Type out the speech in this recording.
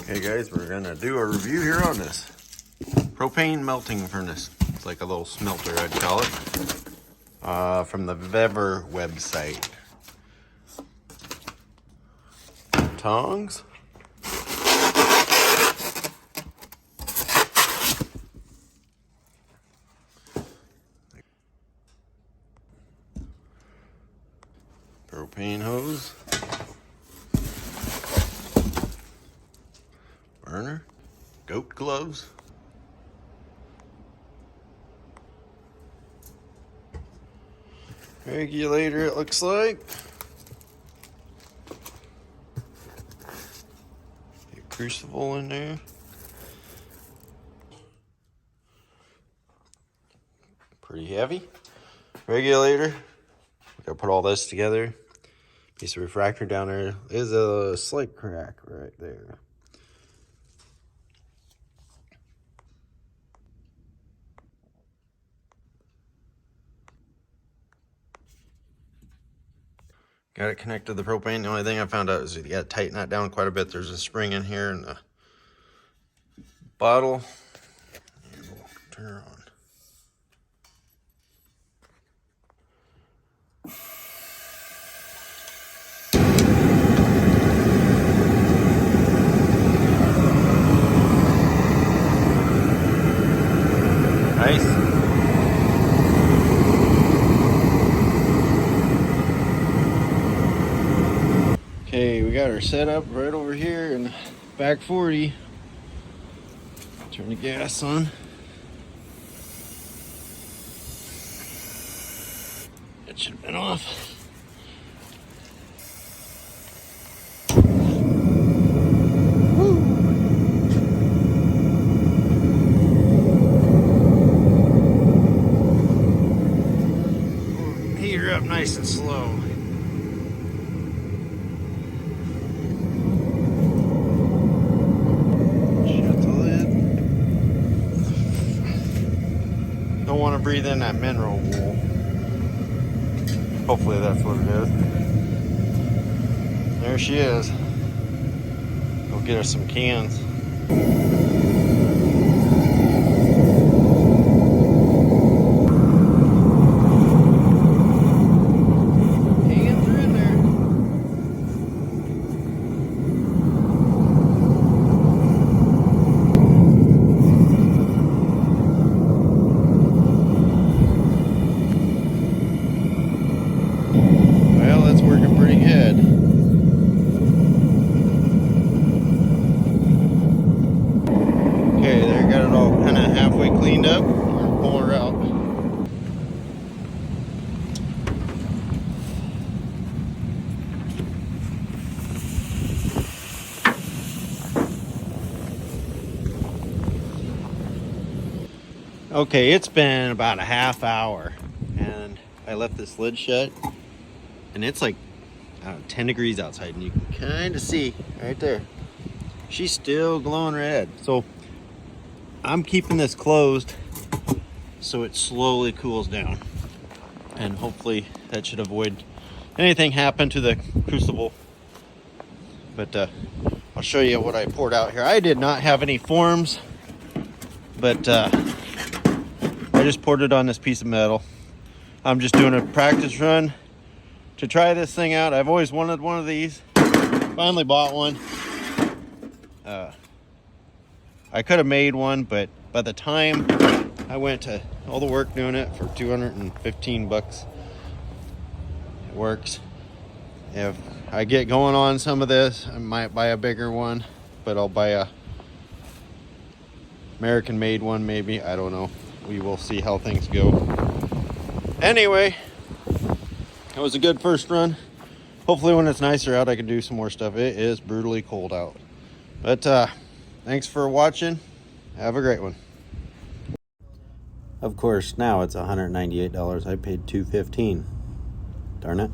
Hey guys, we're gonna do a review here on this propane melting furnace. It's like a little smelter, I'd call it, from the VEVOR website. Tongs. Propane hose. Burner. Goat gloves. Regulator, it looks like. Crucible in there. Pretty heavy. Regulator. Gotta put all this together. Piece of refractor down there. There's a slight crack right there. Got it connected to the propane. The only thing I found out is you gotta tighten that down quite a bit. There's a spring in here and the bottle. And we'll turn her on. Nice. Okay, we got her set up right over here in back 40. Turn the gas on. It should have been off. Heat her up nice and slow. Don't want to breathe in that mineral wool. Hopefully that's what it is. There she is. Go get her some cans. Cans are in there. Well, that's working pretty good. Okay, there, got it all kind of halfway cleaned up. Pull her out. Okay, it's been about a half hour and I left this lid shut. And it's like, I don't know, 10 degrees outside, and you can kind of see right there. She's still glowing red. So I'm keeping this closed so it slowly cools down. And hopefully that should avoid anything happen to the crucible. But I'll show you what I poured out here. I did not have any forms, but I just poured it on this piece of metal. I'm just doing a practice run to try this thing out. I've always wanted one of these. Finally bought one. I could have made one, but by the time I went to all the work doing it for 215 bucks, it works. If I get going on some of this, I might buy a bigger one, but I'll buy a American made one maybe. I don't know. We will see how things go. Anyway, it was a good first run. Hopefully when it's nicer out, I can do some more stuff. It is brutally cold out. But thanks for watching. Have a great one. Of course, now it's $198. I paid $215. Darn it.